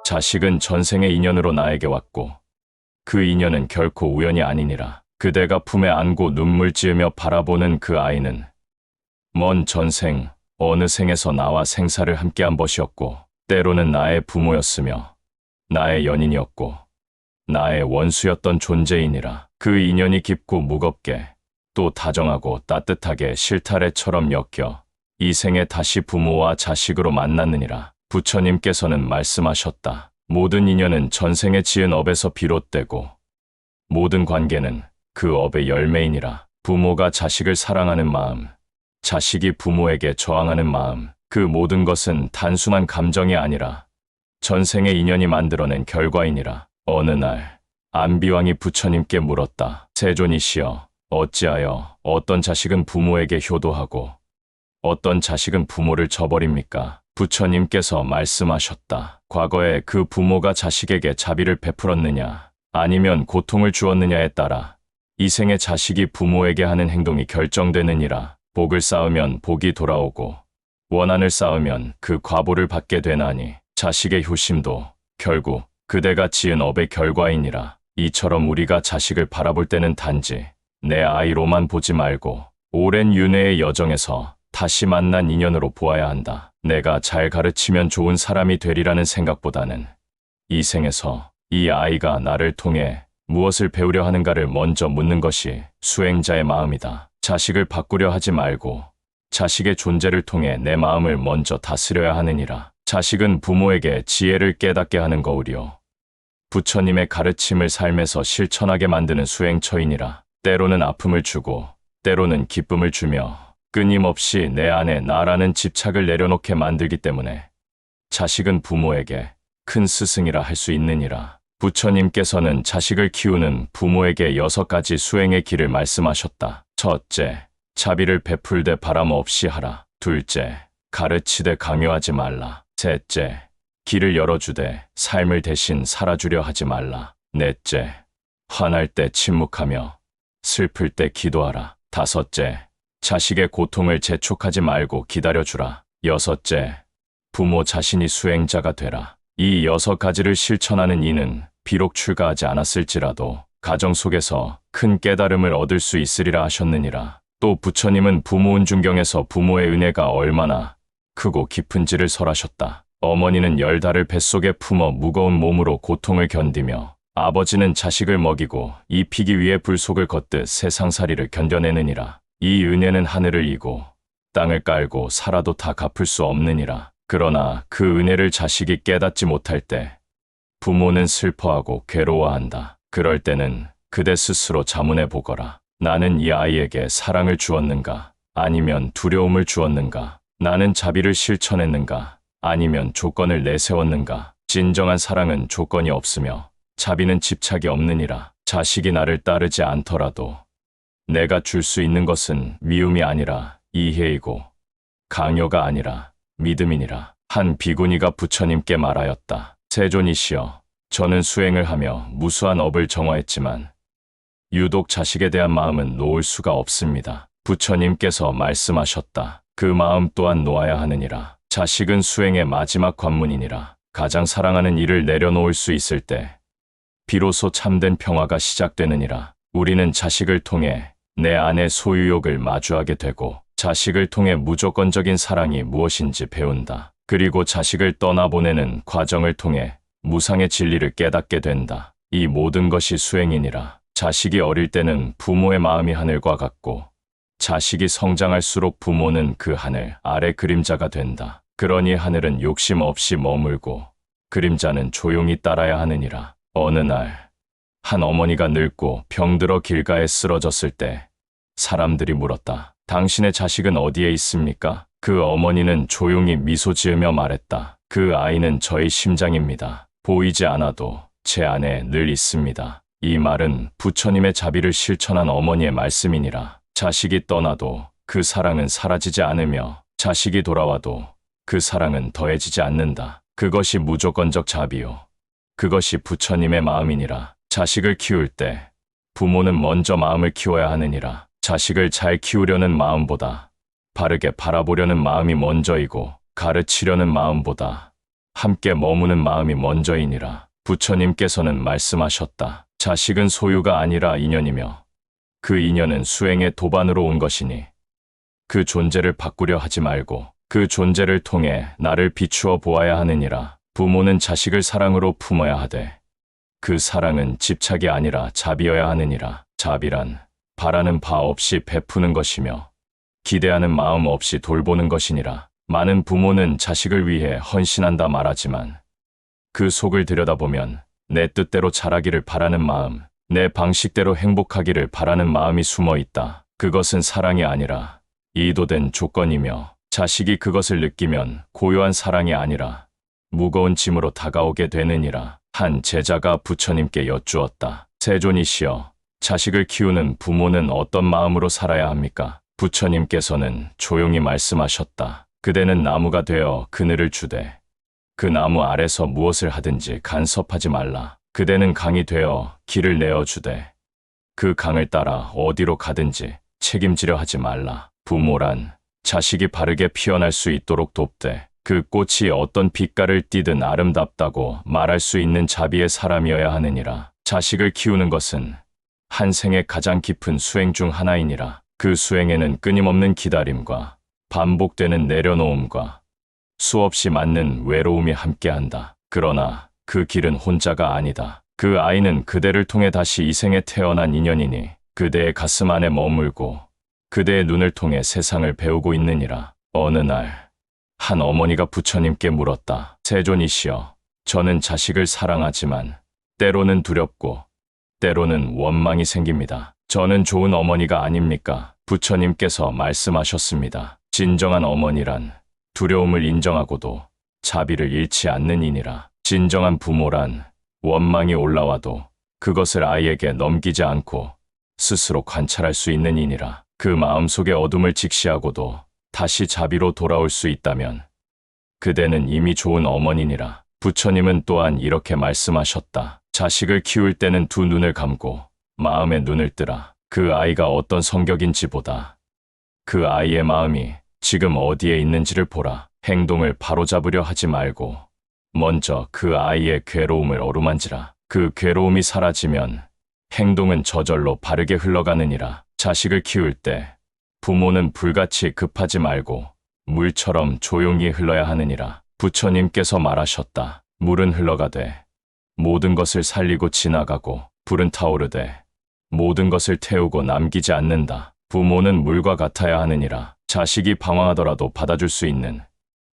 자식은 전생의 인연으로 나에게 왔고 그 인연은 결코 우연이 아니니라. 그대가 품에 안고 눈물 지으며 바라보는 그 아이는 먼 전생 어느 생에서 나와 생사를 함께한 것이었고 때로는 나의 부모였으며 나의 연인이었고 나의 원수였던 존재이니라. 그 인연이 깊고 무겁게 또 다정하고 따뜻하게 실타래처럼 엮여 이 생에 다시 부모와 자식으로 만났느니라. 부처님께서는 말씀하셨다. 모든 인연은 전생에 지은 업에서 비롯되고 모든 관계는 그 업의 열매이니라. 부모가 자식을 사랑하는 마음, 자식이 부모에게 저항하는 마음, 그 모든 것은 단순한 감정이 아니라 전생의 인연이 만들어낸 결과이니라. 어느 날 안비왕이 부처님께 물었다. 세존이시여, 어찌하여 어떤 자식은 부모에게 효도하고 어떤 자식은 부모를 저버립니까? 부처님께서 말씀하셨다. 과거에 그 부모가 자식에게 자비를 베풀었느냐 아니면 고통을 주었느냐에 따라 이 생의 자식이 부모에게 하는 행동이 결정되느니라. 복을 쌓으면 복이 돌아오고 원한을 쌓으면 그 과보를 받게 되나니 자식의 효심도 결국 그대가 지은 업의 결과이니라. 이처럼 우리가 자식을 바라볼 때는 단지 내 아이로만 보지 말고 오랜 윤회의 여정에서 다시 만난 인연으로 보아야 한다. 내가 잘 가르치면 좋은 사람이 되리라는 생각보다는 이 생에서 이 아이가 나를 통해 무엇을 배우려 하는가를 먼저 묻는 것이 수행자의 마음이다. 자식을 바꾸려 하지 말고 자식의 존재를 통해 내 마음을 먼저 다스려야 하느니라. 자식은 부모에게 지혜를 깨닫게 하는 거우려 부처님의 가르침을 삶에서 실천하게 만드는 수행처이니라. 때로는 아픔을 주고 때로는 기쁨을 주며 끊임없이 내 안에 나라는 집착을 내려놓게 만들기 때문에 자식은 부모에게 큰 스승이라 할 수 있느니라. 부처님께서는 자식을 키우는 부모에게 6가지 수행의 길을 말씀하셨다. 첫째, 자비를 베풀되 바람 없이 하라. 둘째, 가르치되 강요하지 말라. 셋째, 길을 열어주되 삶을 대신 살아주려 하지 말라. 넷째, 화날 때 침묵하며 슬플 때 기도하라. 다섯째, 자식의 고통을 재촉하지 말고 기다려주라. 여섯째, 부모 자신이 수행자가 되라. 이 6가지를 실천하는 이는 비록 출가하지 않았을지라도 가정 속에서 큰 깨달음을 얻을 수 있으리라 하셨느니라. 또 부처님은 부모운 중경에서 부모의 은혜가 얼마나 크고 깊은지를 설하셨다. 어머니는 10달을 뱃속에 품어 무거운 몸으로 고통을 견디며 아버지는 자식을 먹이고 입히기 위해 불속을 걷듯 세상살이를 견뎌내느니라. 이 은혜는 하늘을 이고 땅을 깔고 살아도 다 갚을 수 없느니라. 그러나 그 은혜를 자식이 깨닫지 못할 때 부모는 슬퍼하고 괴로워한다. 그럴 때는 그대 스스로 자문해 보거라. 나는 이 아이에게 사랑을 주었는가? 아니면 두려움을 주었는가? 나는 자비를 실천했는가? 아니면 조건을 내세웠는가? 진정한 사랑은 조건이 없으며 자비는 집착이 없느니라. 자식이 나를 따르지 않더라도 내가 줄 수 있는 것은 미움이 아니라 이해이고 강요가 아니라 믿음이니라. 한 비구니가 부처님께 말하였다. 세존이시여, 저는 수행을 하며 무수한 업을 정화했지만 유독 자식에 대한 마음은 놓을 수가 없습니다. 부처님께서 말씀하셨다. 그 마음 또한 놓아야 하느니라. 자식은 수행의 마지막 관문이니라. 가장 사랑하는 이를 내려놓을 수 있을 때 비로소 참된 평화가 시작되느니라. 우리는 자식을 통해 내 안의 소유욕을 마주하게 되고 자식을 통해 무조건적인 사랑이 무엇인지 배운다. 그리고 자식을 떠나보내는 과정을 통해 무상의 진리를 깨닫게 된다. 이 모든 것이 수행이니라. 자식이 어릴 때는 부모의 마음이 하늘과 같고 자식이 성장할수록 부모는 그 하늘 아래 그림자가 된다. 그러니 하늘은 욕심 없이 머물고 그림자는 조용히 따라야 하느니라. 어느 날 한 어머니가 늙고 병들어 길가에 쓰러졌을 때 사람들이 물었다. 당신의 자식은 어디에 있습니까? 그 어머니는 조용히 미소 지으며 말했다. 그 아이는 저의 심장입니다. 보이지 않아도 제 안에 늘 있습니다. 이 말은 부처님의 자비를 실천한 어머니의 말씀이니라. 자식이 떠나도 그 사랑은 사라지지 않으며 자식이 돌아와도 그 사랑은 더해지지 않는다. 그것이 무조건적 자비요. 그것이 부처님의 마음이니라. 자식을 키울 때 부모는 먼저 마음을 키워야 하느니라. 자식을 잘 키우려는 마음보다 바르게 바라보려는 마음이 먼저이고 가르치려는 마음보다 함께 머무는 마음이 먼저이니라. 부처님께서는 말씀하셨다. 자식은 소유가 아니라 인연이며 그 인연은 수행의 도반으로 온 것이니 그 존재를 바꾸려 하지 말고 그 존재를 통해 나를 비추어 보아야 하느니라. 부모는 자식을 사랑으로 품어야 하되 그 사랑은 집착이 아니라 자비여야 하느니라. 자비란 바라는 바 없이 베푸는 것이며 기대하는 마음 없이 돌보는 것이니라. 많은 부모는 자식을 위해 헌신한다 말하지만 그 속을 들여다보면 내 뜻대로 자라기를 바라는 마음, 내 방식대로 행복하기를 바라는 마음이 숨어 있다. 그것은 사랑이 아니라 이도된 조건이며 자식이 그것을 느끼면 고요한 사랑이 아니라 무거운 짐으로 다가오게 되느니라. 한 제자가 부처님께 여쭈었다. 세존이시여, 자식을 키우는 부모는 어떤 마음으로 살아야 합니까? 부처님께서는 조용히 말씀하셨다. 그대는 나무가 되어 그늘을 주되 그 나무 아래서 무엇을 하든지 간섭하지 말라. 그대는 강이 되어 길을 내어주되 그 강을 따라 어디로 가든지 책임지려 하지 말라. 부모란 자식이 바르게 피어날 수 있도록 돕되 그 꽃이 어떤 빛깔을 띠든 아름답다고 말할 수 있는 자비의 사람이어야 하느니라. 자식을 키우는 것은 한 생의 가장 깊은 수행 중 하나이니라. 그 수행에는 끊임없는 기다림과 반복되는 내려놓음과 수없이 맞는 외로움이 함께한다. 그러나 그 길은 혼자가 아니다. 그 아이는 그대를 통해 다시 이 생에 태어난 인연이니 그대의 가슴 안에 머물고 그대의 눈을 통해 세상을 배우고 있느니라. 어느 날 한 어머니가 부처님께 물었다. 세존이시여, 저는 자식을 사랑하지만 때로는 두렵고 때로는 원망이 생깁니다. 저는 좋은 어머니가 아닙니까? 부처님께서 말씀하셨습니다. 진정한 어머니란 두려움을 인정하고도 자비를 잃지 않는 이니라. 진정한 부모란 원망이 올라와도 그것을 아이에게 넘기지 않고 스스로 관찰할 수 있는 이니라. 그 마음속의 어둠을 직시하고도 다시 자비로 돌아올 수 있다면 그대는 이미 좋은 어머니니라. 부처님은 또한 이렇게 말씀하셨다. 자식을 키울 때는 두 눈을 감고 마음의 눈을 뜨라. 그 아이가 어떤 성격인지 보다 그 아이의 마음이 지금 어디에 있는지를 보라. 행동을 바로잡으려 하지 말고 먼저 그 아이의 괴로움을 어루만지라. 그 괴로움이 사라지면 행동은 저절로 바르게 흘러가느니라. 자식을 키울 때 부모는 불같이 급하지 말고 물처럼 조용히 흘러야 하느니라. 부처님께서 말하셨다. 물은 흘러가되 모든 것을 살리고 지나가고 불은 타오르되 모든 것을 태우고 남기지 않는다. 부모는 물과 같아야 하느니라. 자식이 방황하더라도 받아줄 수 있는,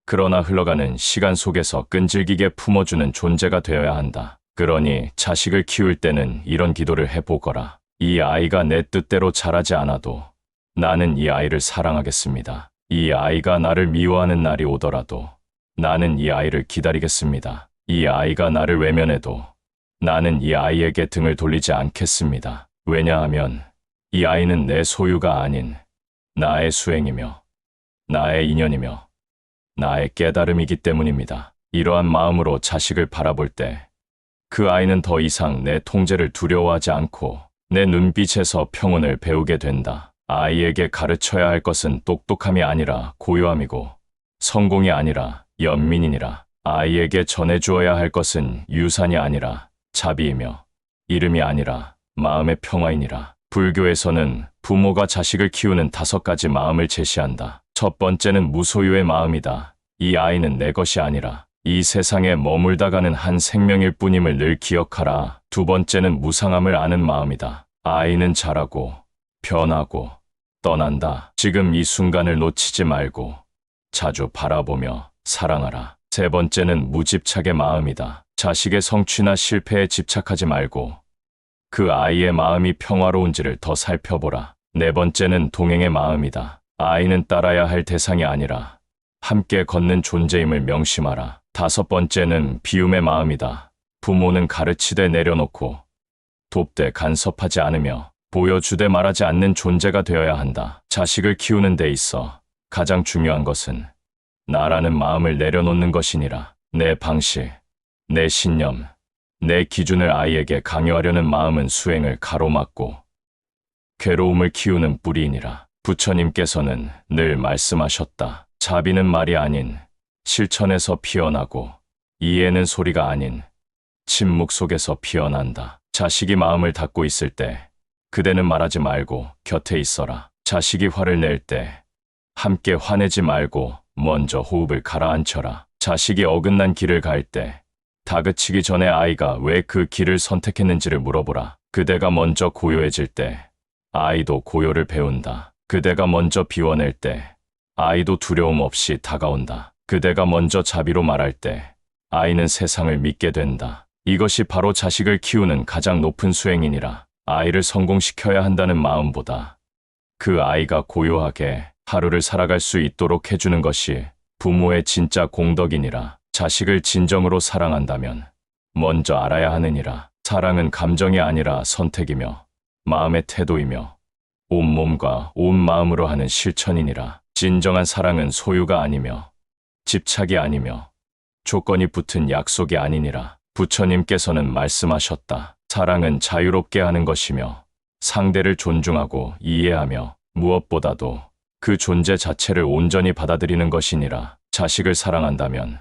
그러나 흘러가는 시간 속에서 끈질기게 품어주는 존재가 되어야 한다. 그러니 자식을 키울 때는 이런 기도를 해보거라. 이 아이가 내 뜻대로 자라지 않아도 나는 이 아이를 사랑하겠습니다. 이 아이가 나를 미워하는 날이 오더라도 나는 이 아이를 기다리겠습니다. 이 아이가 나를 외면해도 나는 이 아이에게 등을 돌리지 않겠습니다. 왜냐하면 이 아이는 내 소유가 아닌 나의 수행이며 나의 인연이며 나의 깨달음이기 때문입니다. 이러한 마음으로 자식을 바라볼 때 그 아이는 더 이상 내 통제를 두려워하지 않고 내 눈빛에서 평온을 배우게 된다. 아이에게 가르쳐야 할 것은 똑똑함이 아니라 고요함이고 성공이 아니라 연민이니라. 아이에게 전해주어야 할 것은 유산이 아니라 자비이며 이름이 아니라 마음의 평화이니라. 불교에서는 부모가 자식을 키우는 5가지 마음을 제시한다. 첫 번째는 무소유의 마음이다. 이 아이는 내 것이 아니라 이 세상에 머물다가는 한 생명일 뿐임을 늘 기억하라. 두 번째는 무상함을 아는 마음이다. 아이는 자라고 변하고 떠난다. 지금 이 순간을 놓치지 말고 자주 바라보며 사랑하라. 세 번째는 무집착의 마음이다. 자식의 성취나 실패에 집착하지 말고 그 아이의 마음이 평화로운지를 더 살펴보라. 네 번째는 동행의 마음이다. 아이는 따라야 할 대상이 아니라 함께 걷는 존재임을 명심하라. 다섯 번째는 비움의 마음이다. 부모는 가르치되 내려놓고 돕되 간섭하지 않으며 보여주되 말하지 않는 존재가 되어야 한다. 자식을 키우는 데 있어 가장 중요한 것은 나라는 마음을 내려놓는 것이니라. 내 방식, 내 신념, 내 기준을 아이에게 강요하려는 마음은 수행을 가로막고 괴로움을 키우는 뿌리이니라. 부처님께서는 늘 말씀하셨다. 자비는 말이 아닌 실천에서 피어나고 이해는 소리가 아닌 침묵 속에서 피어난다. 자식이 마음을 닫고 있을 때 그대는 말하지 말고 곁에 있어라. 자식이 화를 낼 때 함께 화내지 말고 먼저 호흡을 가라앉혀라. 자식이 어긋난 길을 갈 때 다그치기 전에 아이가 왜 그 길을 선택했는지를 물어보라. 그대가 먼저 고요해질 때 아이도 고요를 배운다. 그대가 먼저 비워낼 때 아이도 두려움 없이 다가온다. 그대가 먼저 자비로 말할 때 아이는 세상을 믿게 된다. 이것이 바로 자식을 키우는 가장 높은 수행이니라. 아이를 성공시켜야 한다는 마음보다 그 아이가 고요하게 하루를 살아갈 수 있도록 해주는 것이 부모의 진짜 공덕이니라. 자식을 진정으로 사랑한다면 먼저 알아야 하느니라. 사랑은 감정이 아니라 선택이며 마음의 태도이며 온몸과 온 마음으로 하는 실천이니라. 진정한 사랑은 소유가 아니며 집착이 아니며 조건이 붙은 약속이 아니니라. 부처님께서는 말씀하셨다. 사랑은 자유롭게 하는 것이며 상대를 존중하고 이해하며 무엇보다도 그 존재 자체를 온전히 받아들이는 것이니라. 자식을 사랑한다면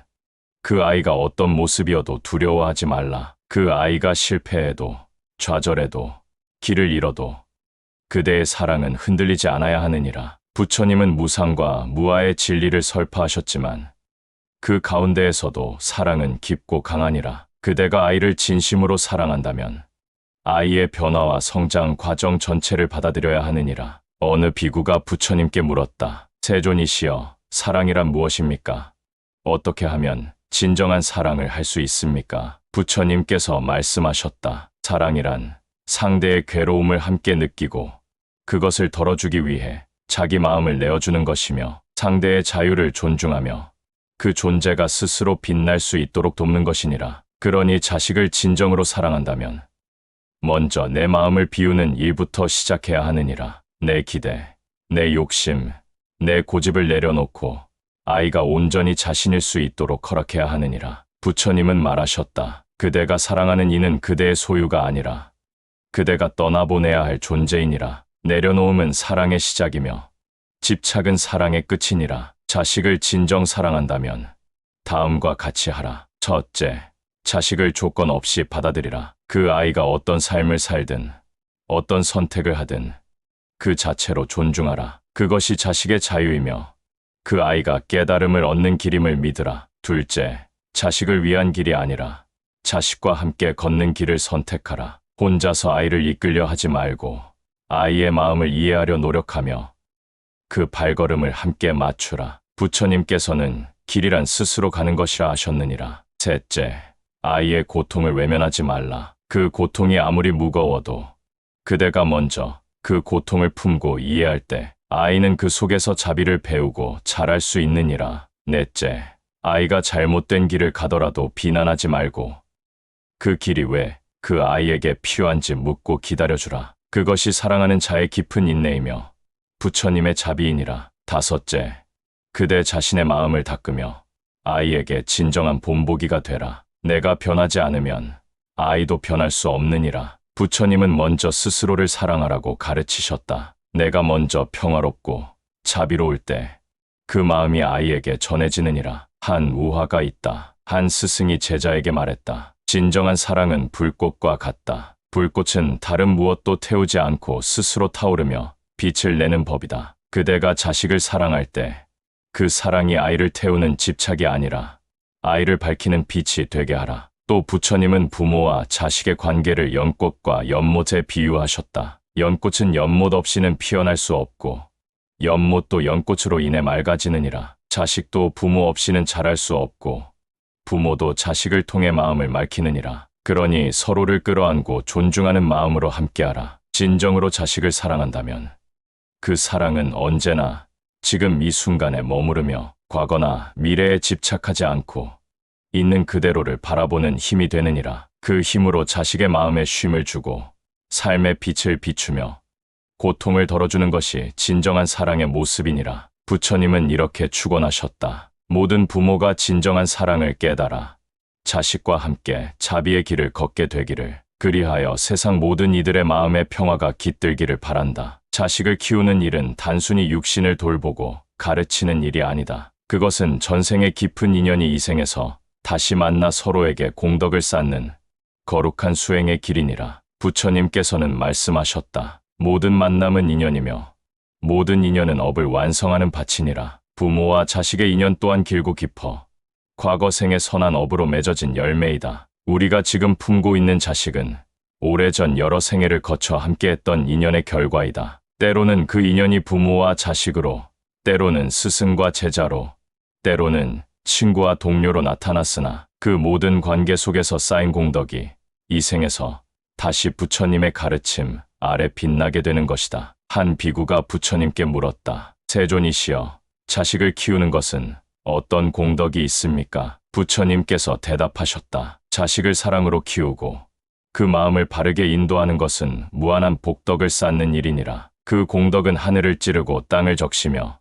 그 아이가 어떤 모습이어도 두려워하지 말라. 그 아이가 실패해도 좌절해도 길을 잃어도 그대의 사랑은 흔들리지 않아야 하느니라. 부처님은 무상과 무아의 진리를 설파하셨지만 그 가운데에서도 사랑은 깊고 강하니라. 그대가 아이를 진심으로 사랑한다면 아이의 변화와 성장 과정 전체를 받아들여야 하느니라. 어느 비구가 부처님께 물었다. 세존이시여, 사랑이란 무엇입니까? 어떻게 하면 진정한 사랑을 할 수 있습니까? 부처님께서 말씀하셨다. 사랑이란 상대의 괴로움을 함께 느끼고 그것을 덜어주기 위해 자기 마음을 내어주는 것이며 상대의 자유를 존중하며 그 존재가 스스로 빛날 수 있도록 돕는 것이니라. 그러니 자식을 진정으로 사랑한다면 먼저 내 마음을 비우는 일부터 시작해야 하느니라. 내 기대, 내 욕심, 내 고집을 내려놓고 아이가 온전히 자신일 수 있도록 허락해야 하느니라. 부처님은 말하셨다. 그대가 사랑하는 이는 그대의 소유가 아니라 그대가 떠나보내야 할 존재이니라. 내려놓음은 사랑의 시작이며 집착은 사랑의 끝이니라. 자식을 진정 사랑한다면 다음과 같이 하라. 첫째, 자식을 조건 없이 받아들이라. 그 아이가 어떤 삶을 살든 어떤 선택을 하든 그 자체로 존중하라. 그것이 자식의 자유이며 그 아이가 깨달음을 얻는 길임을 믿으라. 둘째, 자식을 위한 길이 아니라 자식과 함께 걷는 길을 선택하라. 혼자서 아이를 이끌려 하지 말고 아이의 마음을 이해하려 노력하며 그 발걸음을 함께 맞추라. 부처님께서는 길이란 스스로 가는 것이라 하셨느니라. 셋째, 아이의 고통을 외면하지 말라. 그 고통이 아무리 무거워도 그대가 먼저 그 고통을 품고 이해할 때 아이는 그 속에서 자비를 배우고 자랄 수 있느니라. 넷째, 아이가 잘못된 길을 가더라도 비난하지 말고 그 길이 왜 그 아이에게 필요한지 묻고 기다려주라. 그것이 사랑하는 자의 깊은 인내이며 부처님의 자비이니라. 다섯째, 그대 자신의 마음을 닦으며 아이에게 진정한 본보기가 되라. 내가 변하지 않으면 아이도 변할 수 없느니라. 부처님은 먼저 스스로를 사랑하라고 가르치셨다. 내가 먼저 평화롭고 자비로울 때 그 마음이 아이에게 전해지느니라. 한 우화가 있다. 한 스승이 제자에게 말했다. 진정한 사랑은 불꽃과 같다. 불꽃은 다른 무엇도 태우지 않고 스스로 타오르며 빛을 내는 법이다. 그대가 자식을 사랑할 때 그 사랑이 아이를 태우는 집착이 아니라 아이를 밝히는 빛이 되게 하라. 또 부처님은 부모와 자식의 관계를 연꽃과 연못에 비유하셨다. 연꽃은 연못 없이는 피어날 수 없고 연못도 연꽃으로 인해 맑아지느니라. 자식도 부모 없이는 자랄 수 없고 부모도 자식을 통해 마음을 맑히느니라. 그러니 서로를 끌어안고 존중하는 마음으로 함께하라. 진정으로 자식을 사랑한다면 그 사랑은 언제나 지금 이 순간에 머무르며 과거나 미래에 집착하지 않고 있는 그대로를 바라보는 힘이 되느니라. 그 힘으로 자식의 마음에 쉼을 주고 삶의 빛을 비추며 고통을 덜어주는 것이 진정한 사랑의 모습이니라. 부처님은 이렇게 축원하셨다. 모든 부모가 진정한 사랑을 깨달아 자식과 함께 자비의 길을 걷게 되기를, 그리하여 세상 모든 이들의 마음의 평화가 깃들기를 바란다. 자식을 키우는 일은 단순히 육신을 돌보고 가르치는 일이 아니다. 그것은 전생의 깊은 인연이 이 생에서 다시 만나 서로에게 공덕을 쌓는 거룩한 수행의 길이니라. 부처님께서는 말씀하셨다. 모든 만남은 인연이며 모든 인연은 업을 완성하는 밭이니라. 부모와 자식의 인연 또한 길고 깊어 과거 생의 선한 업으로 맺어진 열매이다. 우리가 지금 품고 있는 자식은 오래전 여러 생애를 거쳐 함께했던 인연의 결과이다. 때로는 그 인연이 부모와 자식으로, 때로는 스승과 제자로, 때로는 친구와 동료로 나타났으나 그 모든 관계 속에서 쌓인 공덕이 이 생에서 다시 부처님의 가르침 아래 빛나게 되는 것이다. 한 비구가 부처님께 물었다. 세존이시여, 자식을 키우는 것은 어떤 공덕이 있습니까? 부처님께서 대답하셨다. 자식을 사랑으로 키우고 그 마음을 바르게 인도하는 것은 무한한 복덕을 쌓는 일이니라. 그 공덕은 하늘을 찌르고 땅을 적시며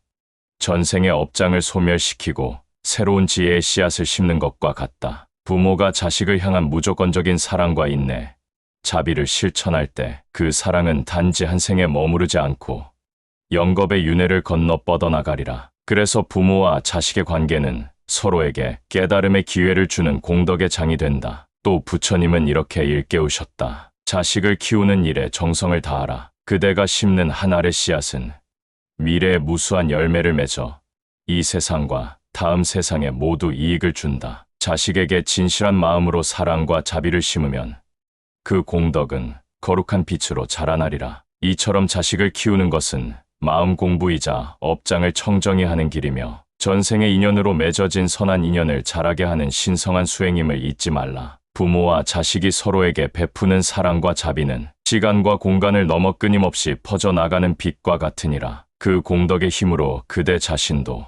전생의 업장을 소멸시키고 새로운 지혜의 씨앗을 심는 것과 같다. 부모가 자식을 향한 무조건적인 사랑과 인내, 자비를 실천할 때 그 사랑은 단지 한 생에 머무르지 않고 영겁의 윤회를 건너 뻗어나가리라. 그래서 부모와 자식의 관계는 서로에게 깨달음의 기회를 주는 공덕의 장이 된다. 또 부처님은 이렇게 일깨우셨다. 자식을 키우는 일에 정성을 다하라. 그대가 심는 한 알의 씨앗은 미래의 무수한 열매를 맺어 이 세상과 다음 세상에 모두 이익을 준다. 자식에게 진실한 마음으로 사랑과 자비를 심으면 그 공덕은 거룩한 빛으로 자라나리라. 이처럼 자식을 키우는 것은 마음 공부이자 업장을 청정히 하는 길이며 전생의 인연으로 맺어진 선한 인연을 자라게 하는 신성한 수행임을 잊지 말라. 부모와 자식이 서로에게 베푸는 사랑과 자비는 시간과 공간을 넘어 끊임없이 퍼져나가는 빛과 같으니라. 그 공덕의 힘으로 그대 자신도,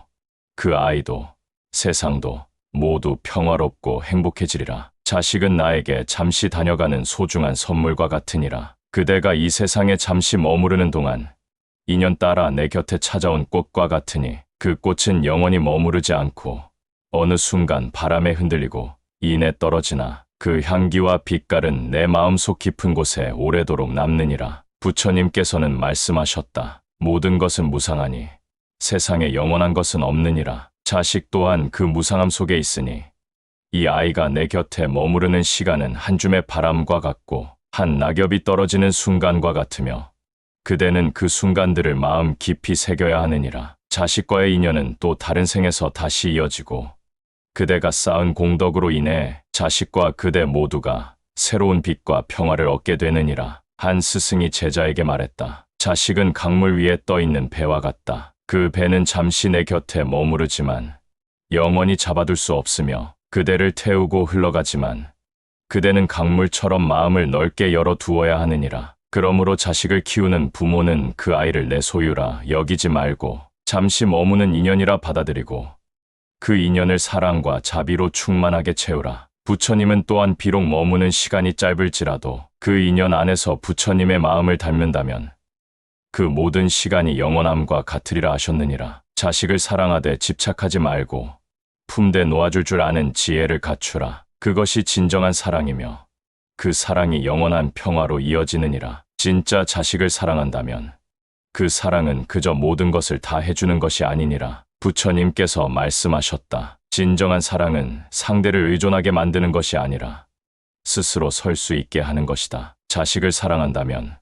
그 아이도, 세상도 모두 평화롭고 행복해지리라. 자식은 나에게 잠시 다녀가는 소중한 선물과 같으니라. 그대가 이 세상에 잠시 머무르는 동안 인연 따라 내 곁에 찾아온 꽃과 같으니 그 꽃은 영원히 머무르지 않고 어느 순간 바람에 흔들리고 인에 떨어지나 그 향기와 빛깔은 내 마음속 깊은 곳에 오래도록 남느니라. 부처님께서는 말씀하셨다. 모든 것은 무상하니 세상에 영원한 것은 없느니라. 자식 또한 그 무상함 속에 있으니 이 아이가 내 곁에 머무르는 시간은 한 줌의 바람과 같고 한 낙엽이 떨어지는 순간과 같으며 그대는 그 순간들을 마음 깊이 새겨야 하느니라. 자식과의 인연은 또 다른 생에서 다시 이어지고 그대가 쌓은 공덕으로 인해 자식과 그대 모두가 새로운 빛과 평화를 얻게 되느니라. 한 스승이 제자에게 말했다. 자식은 강물 위에 떠있는 배와 같다. 그 배는 잠시 내 곁에 머무르지만 영원히 잡아둘 수 없으며 그대를 태우고 흘러가지만 그대는 강물처럼 마음을 넓게 열어두어야 하느니라. 그러므로 자식을 키우는 부모는 그 아이를 내 소유라 여기지 말고 잠시 머무는 인연이라 받아들이고 그 인연을 사랑과 자비로 충만하게 채우라. 부처님은 또한 비록 머무는 시간이 짧을지라도 그 인연 안에서 부처님의 마음을 닮는다면 그 모든 시간이 영원함과 같으리라 하셨느니라. 자식을 사랑하되 집착하지 말고 품되 놓아줄 줄 아는 지혜를 갖추라. 그것이 진정한 사랑이며 그 사랑이 영원한 평화로 이어지느니라. 진짜 자식을 사랑한다면 그 사랑은 그저 모든 것을 다 해주는 것이 아니니라. 부처님께서 말씀하셨다. 진정한 사랑은 상대를 의존하게 만드는 것이 아니라 스스로 설 수 있게 하는 것이다. 자식을 사랑한다면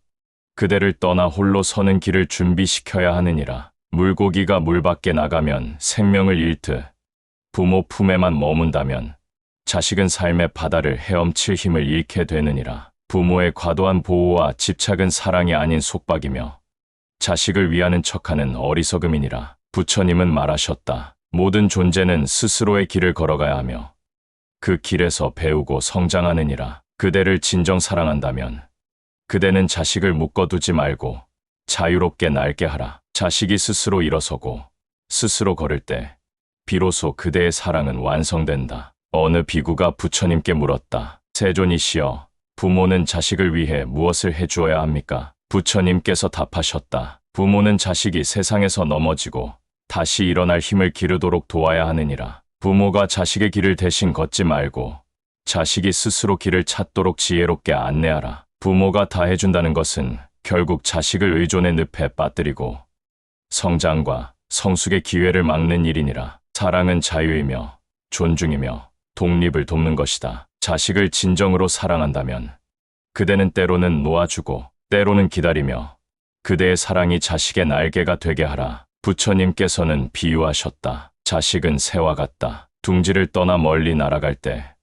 그대를 떠나 홀로 서는 길을 준비시켜야 하느니라. 물고기가 물 밖에 나가면 생명을 잃듯 부모 품에만 머문다면 자식은 삶의 바다를 헤엄칠 힘을 잃게 되느니라. 부모의 과도한 보호와 집착은 사랑이 아닌 속박이며 자식을 위하는 척하는 어리석음이니라. 부처님은 말하셨다. 모든 존재는 스스로의 길을 걸어가야 하며 그 길에서 배우고 성장하느니라. 그대를 진정 사랑한다면 그대는 자식을 묶어두지 말고 자유롭게 날게 하라. 자식이 스스로 일어서고 스스로 걸을 때 비로소 그대의 사랑은 완성된다. 어느 비구가 부처님께 물었다. 세존이시여, 부모는 자식을 위해 무엇을 해주어야 합니까? 부처님께서 답하셨다. 부모는 자식이 세상에서 넘어지고 다시 일어날 힘을 기르도록 도와야 하느니라. 부모가 자식의 길을 대신 걷지 말고 자식이 스스로 길을 찾도록 지혜롭게 안내하라. 부모가 다 해준다는 것은 결국 자식을 의존의 늪에 빠뜨리고 성장과 성숙의 기회를 막는 일이니라. 사랑은 자유이며 존중이며 독립을 돕는 것이다. 자식을 진정으로 사랑한다면 그대는 때로는 놓아주고 때로는 기다리며 그대의 사랑이 자식의 날개가 되게 하라. 부처님께서는 비유하셨다. 자식은 새와 같다. 둥지를 떠나 멀리 날아갈 때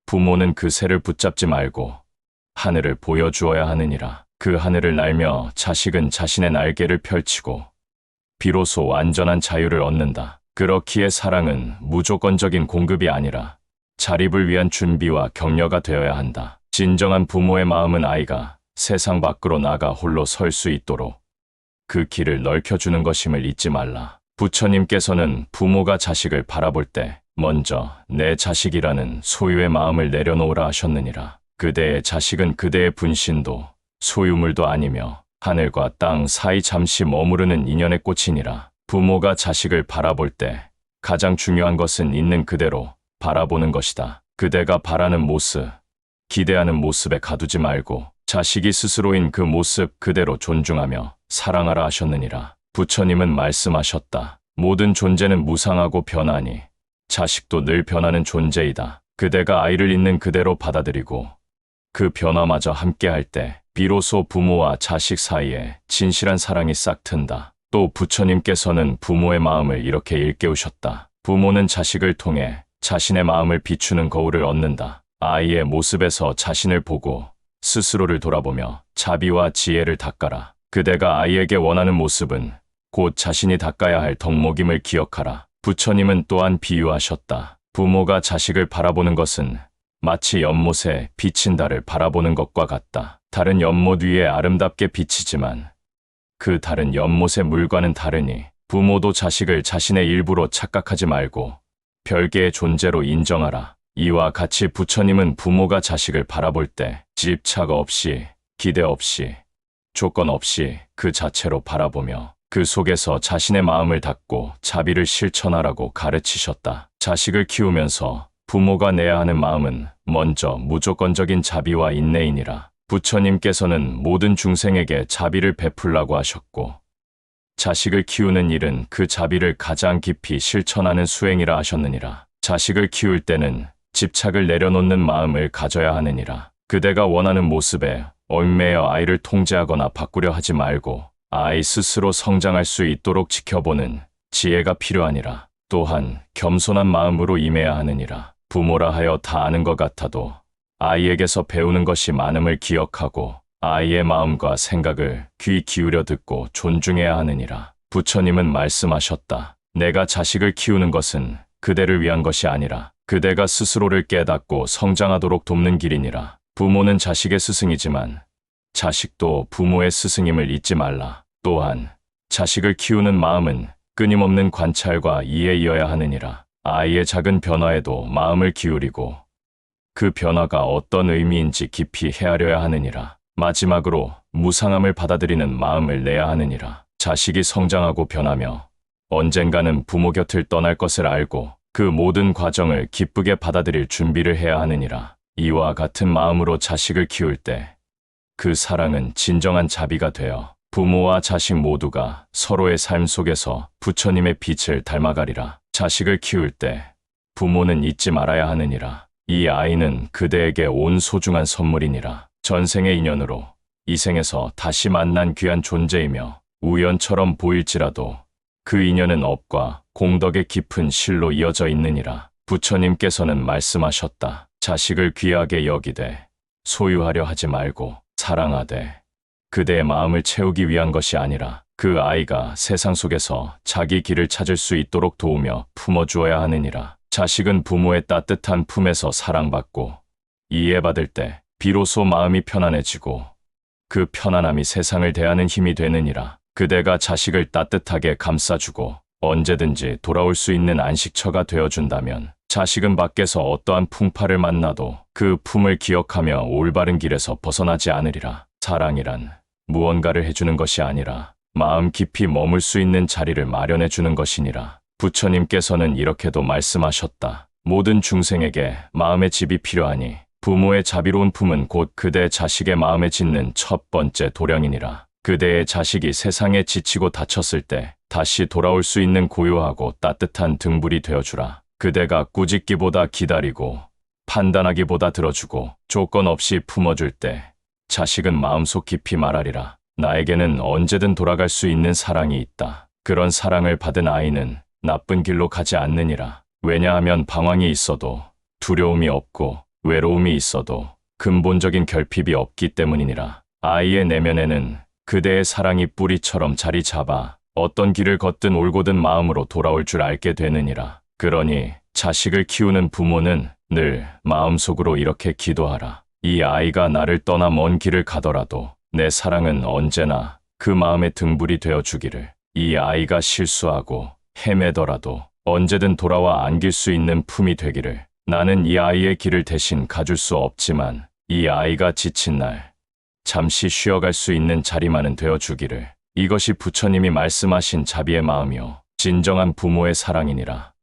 부모는 그 새를 붙잡지 말고 하늘을 보여주어야 하느니라. 그 하늘을 날며 자식은 자신의 날개를 펼치고 비로소 완전한 자유를 얻는다. 그렇기에 사랑은 무조건적인 공급이 아니라 자립을 위한 준비와 격려가 되어야 한다. 진정한 부모의 마음은 아이가 세상 밖으로 나가 홀로 설 수 있도록 그 길을 넓혀주는 것임을 잊지 말라. 부처님께서는 부모가 자식을 바라볼 때 먼저 내 자식이라는 소유의 마음을 내려놓으라 하셨느니라. 그대의 자식은 그대의 분신도 소유물도 아니며 하늘과 땅 사이 잠시 머무르는 인연의 꽃이니라. 부모가 자식을 바라볼 때 가장 중요한 것은 있는 그대로 바라보는 것이다. 그대가 바라는 모습, 기대하는 모습에 가두지 말고 자식이 스스로인 그 모습 그대로 존중하며 사랑하라 하셨느니라. 부처님은 말씀하셨다. 모든 존재는 무상하고 변하니 자식도 늘 변하는 존재이다. 그대가 아이를 있는 그대로 받아들이고 그 변화마저 함께할 때 비로소 부모와 자식 사이에 진실한 사랑이 싹 튼다. 또 부처님께서는 부모의 마음을 이렇게 일깨우셨다. 부모는 자식을 통해 자신의 마음을 비추는 거울을 얻는다. 아이의 모습에서 자신을 보고 스스로를 돌아보며 자비와 지혜를 닦아라. 그대가 아이에게 원하는 모습은 곧 자신이 닦아야 할 덕목임을 기억하라. 부처님은 또한 비유하셨다. 부모가 자식을 바라보는 것은 마치 연못에 비친 달을 바라보는 것과 같다. 달은 연못 위에 아름답게 비치지만 그 달은 연못의 물과는 다르니 부모도 자식을 자신의 일부로 착각하지 말고 별개의 존재로 인정하라. 이와 같이 부처님은 부모가 자식을 바라볼 때 집착 없이, 기대 없이, 조건 없이 그 자체로 바라보며 그 속에서 자신의 마음을 닫고 자비를 실천하라고 가르치셨다. 자식을 키우면서 부모가 내야 하는 마음은 먼저 무조건적인 자비와 인내이니라. 부처님께서는 모든 중생에게 자비를 베풀라고 하셨고 자식을 키우는 일은 그 자비를 가장 깊이 실천하는 수행이라 하셨느니라. 자식을 키울 때는 집착을 내려놓는 마음을 가져야 하느니라. 그대가 원하는 모습에 얽매여 아이를 통제하거나 바꾸려 하지 말고 아이 스스로 성장할 수 있도록 지켜보는 지혜가 필요하니라. 또한 겸손한 마음으로 임해야 하느니라. 부모라 하여 다 아는 것 같아도 아이에게서 배우는 것이 많음을 기억하고 아이의 마음과 생각을 귀 기울여 듣고 존중해야 하느니라. 부처님은 말씀하셨다. 내가 자식을 키우는 것은 그대를 위한 것이 아니라 그대가 스스로를 깨닫고 성장하도록 돕는 길이니라. 부모는 자식의 스승이지만 자식도 부모의 스승임을 잊지 말라. 또한 자식을 키우는 마음은 끊임없는 관찰과 이해이어야 하느니라. 아이의 작은 변화에도 마음을 기울이고 그 변화가 어떤 의미인지 깊이 헤아려야 하느니라. 마지막으로 무상함을 받아들이는 마음을 내야 하느니라. 자식이 성장하고 변하며 언젠가는 부모 곁을 떠날 것을 알고 그 모든 과정을 기쁘게 받아들일 준비를 해야 하느니라. 이와 같은 마음으로 자식을 키울 때 그 사랑은 진정한 자비가 되어 부모와 자식 모두가 서로의 삶 속에서 부처님의 빛을 닮아가리라. 자식을 키울 때 부모는 잊지 말아야 하느니라. 이 아이는 그대에게 온 소중한 선물이니라. 전생의 인연으로 이 생에서 다시 만난 귀한 존재이며 우연처럼 보일지라도 그 인연은 업과 공덕의 깊은 실로 이어져 있느니라. 부처님께서는 말씀하셨다. 자식을 귀하게 여기되 소유하려 하지 말고 사랑하되 그대의 마음을 채우기 위한 것이 아니라 그 아이가 세상 속에서 자기 길을 찾을 수 있도록 도우며 품어주어야 하느니라. 자식은 부모의 따뜻한 품에서 사랑받고 이해받을 때 비로소 마음이 편안해지고 그 편안함이 세상을 대하는 힘이 되느니라. 그대가 자식을 따뜻하게 감싸주고 언제든지 돌아올 수 있는 안식처가 되어준다면 자식은 밖에서 어떠한 풍파를 만나도 그 품을 기억하며 올바른 길에서 벗어나지 않으리라. 사랑이란 무언가를 해주는 것이 아니라 마음 깊이 머물 수 있는 자리를 마련해 주는 것이니라. 부처님께서는 이렇게도 말씀하셨다. 모든 중생에게 마음의 집이 필요하니 부모의 자비로운 품은 곧 그대 자식의 마음에 짓는 첫 번째 도량이니라. 그대의 자식이 세상에 지치고 다쳤을 때 다시 돌아올 수 있는 고요하고 따뜻한 등불이 되어주라. 그대가 꾸짖기보다 기다리고 판단하기보다 들어주고 조건 없이 품어줄 때 자식은 마음속 깊이 말하리라. 나에게는 언제든 돌아갈 수 있는 사랑이 있다. 그런 사랑을 받은 아이는 나쁜 길로 가지 않느니라. 왜냐하면 방황이 있어도 두려움이 없고 외로움이 있어도 근본적인 결핍이 없기 때문이니라. 아이의 내면에는 그대의 사랑이 뿌리처럼 자리 잡아 어떤 길을 걷든 올곧은 마음으로 돌아올 줄 알게 되느니라. 그러니 자식을 키우는 부모는 늘 마음속으로 이렇게 기도하라. 이 아이가 나를 떠나 먼 길을 가더라도 내 사랑은 언제나 그 마음의 등불이 되어 주기를. 이 아이가 실수하고 헤매더라도 언제든 돌아와 안길 수 있는 품이 되기를. 나는 이 아이의 길을 대신 가줄 수 없지만 이 아이가 지친 날 잠시 쉬어갈 수 있는 자리만은 되어 주기를. 이것이 부처님이 말씀하신 자비의 마음이요 진정한 부모의 사랑이니라.